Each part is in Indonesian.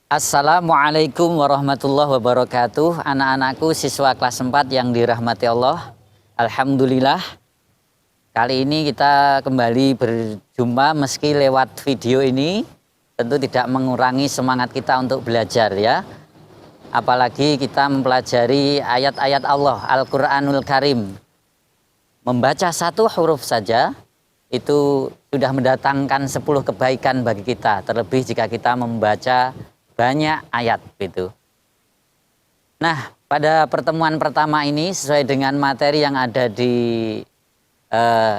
Assalamualaikum warahmatullahi wabarakatuh. Anak-anakku siswa kelas 4 yang dirahmati Allah. Alhamdulillah, kali ini kita kembali berjumpa meski lewat video ini. Tentu tidak mengurangi semangat kita untuk belajar ya. Apalagi kita mempelajari ayat-ayat Allah, Al-Quranul Karim. Membaca satu huruf saja itu sudah mendatangkan 10 kebaikan bagi kita. Terlebih jika kita membaca banyak ayat gitu. Nah, pada pertemuan pertama ini sesuai dengan materi yang ada di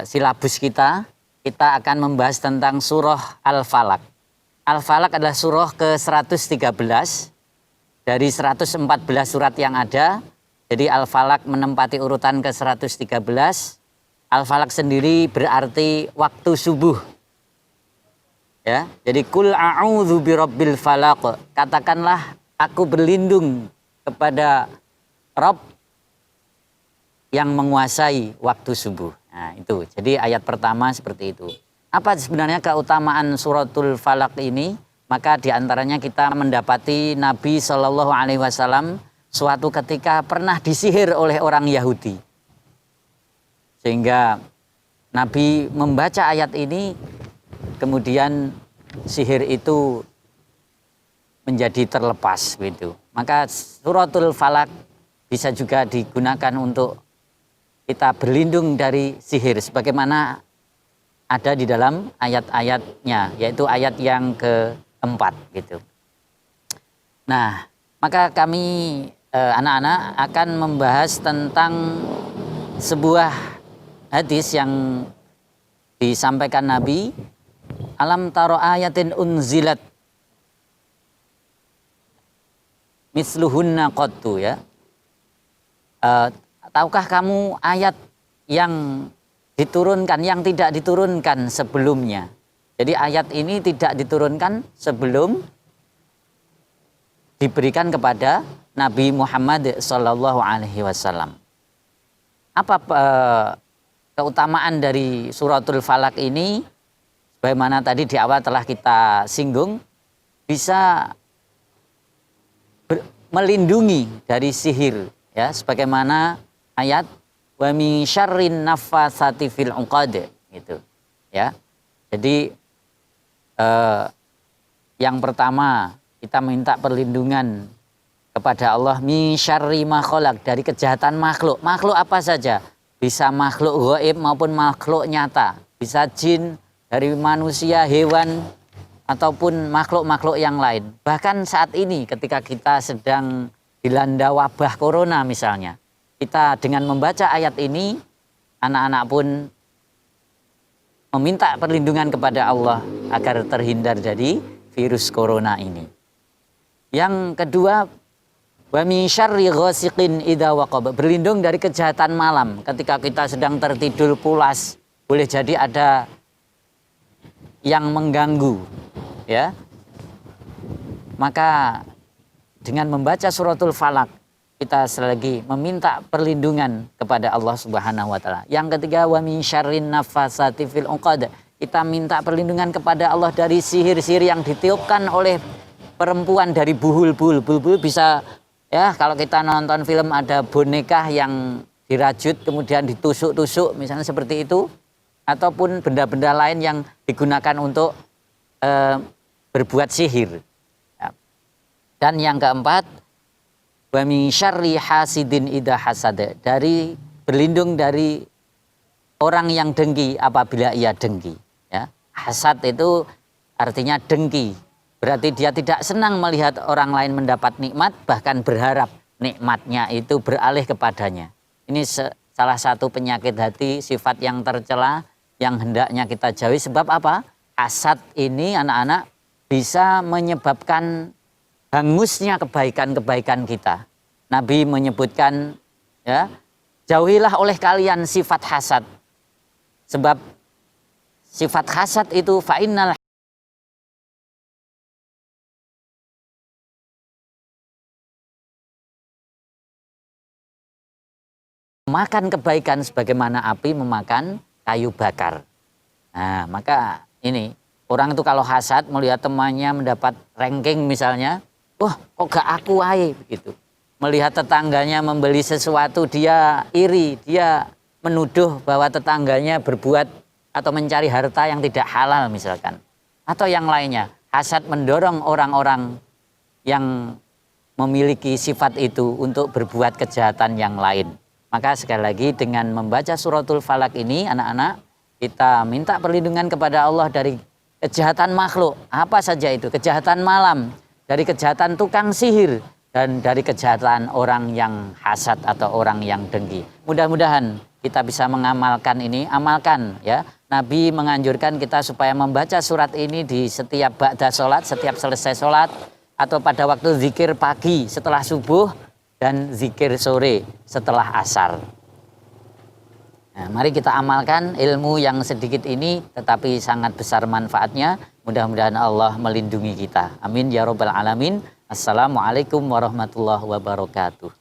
silabus kita akan membahas tentang surah Al-Falaq. Al-Falaq adalah surah ke-113 dari 114 surat yang ada. Jadi Al-Falaq menempati urutan ke-113. Al-Falaq sendiri berarti waktu subuh. Ya, jadi kul a'udzu birabbil falaq. Katakanlah aku berlindung kepada Rabb yang menguasai waktu subuh. Nah, itu. Jadi ayat pertama seperti itu. Apa sebenarnya keutamaan suratul Falaq ini? Maka diantaranya kita mendapati Nabi Shallallahu Alaihi Wasallam suatu ketika pernah disihir oleh orang Yahudi. Sehingga Nabi membaca ayat ini, kemudian sihir itu menjadi terlepas gitu. Maka suratul Falaq bisa juga digunakan untuk kita berlindung dari sihir sebagaimana ada di dalam ayat-ayatnya, yaitu ayat yang keempat gitu. Nah, maka kami anak-anak akan membahas tentang sebuah hadis yang disampaikan Nabi. Alam taro ayatin unzilat misluhunna qattu ya. Tahukah kamu ayat yang diturunkan, yang tidak diturunkan sebelumnya? Jadi ayat ini tidak diturunkan sebelum diberikan kepada Nabi Muhammad Sallallahu Alaihi Wasallam. Apa keutamaan dari suratul Falaq ini? Bagaimana tadi di awal telah kita singgung, bisa melindungi dari sihir ya, sebagaimana ayat wa min syarrin naffasati fil 'uqad gitu ya. Jadi yang pertama kita minta perlindungan kepada Allah min syarri ma khalaq, dari kejahatan makhluk. Makhluk apa saja? Bisa makhluk gaib maupun makhluk nyata. Bisa jin, dari manusia, hewan, ataupun makhluk-makhluk yang lain. Bahkan saat ini ketika kita sedang dilanda wabah corona misalnya, kita dengan membaca ayat ini, anak-anak pun meminta perlindungan kepada Allah agar terhindar dari virus corona ini. Yang kedua, wa min syarri ghasiqin idza waqab, berlindung dari kejahatan malam. Ketika kita sedang tertidur pulas, boleh jadi ada yang mengganggu ya. Maka dengan membaca suratul Falaq kita selagi meminta perlindungan kepada Allah Subhanahu wa taala. Yang ketiga, wa min syarrin naffasati fil 'uqad, kita minta perlindungan kepada Allah dari sihir-sihir yang ditiupkan oleh perempuan, dari buhul-buhul. Buhul bisa ya, kalau kita nonton film ada boneka yang dirajut kemudian ditusuk-tusuk misalnya seperti itu, ataupun benda-benda lain yang digunakan untuk berbuat sihir. Ya. Dan yang keempat, wa min syarri hasidin idza hasad, dari berlindung dari orang yang dengki apabila ia dengki. Ya. Hasad itu artinya dengki, berarti dia tidak senang melihat orang lain mendapat nikmat, bahkan berharap nikmatnya itu beralih kepadanya. Ini salah satu penyakit hati, sifat yang tercela yang hendaknya kita jauhi. Sebab apa? Hasad ini anak-anak bisa menyebabkan hangusnya kebaikan-kebaikan kita. Nabi menyebutkan ya, jauhilah oleh kalian sifat hasad. Sebab sifat hasad itu fa'innal memakan kebaikan sebagaimana api memakan kayu bakar. Nah, maka ini orang itu kalau hasad melihat temannya mendapat ranking misalnya, wah kok gak aku aja begitu. Melihat tetangganya membeli sesuatu dia iri, dia menuduh bahwa tetangganya berbuat atau mencari harta yang tidak halal misalkan. Atau yang lainnya, hasad mendorong orang-orang yang memiliki sifat itu untuk berbuat kejahatan yang lain. Maka sekali lagi dengan membaca suratul Falak ini anak-anak, kita minta perlindungan kepada Allah dari kejahatan makhluk. Apa saja itu? Kejahatan malam, dari kejahatan tukang sihir, dan dari kejahatan orang yang hasad atau orang yang dengki. Mudah-mudahan kita bisa mengamalkan ini, amalkan ya. Nabi menganjurkan kita supaya membaca surat ini di setiap ba'da sholat, setiap selesai sholat, atau pada waktu zikir pagi setelah subuh, dan zikir sore setelah asar. Nah, mari kita amalkan ilmu yang sedikit ini tetapi sangat besar manfaatnya. Mudah-mudahan Allah melindungi kita. Amin ya robbal alamin. Assalamualaikum warahmatullahi wabarakatuh.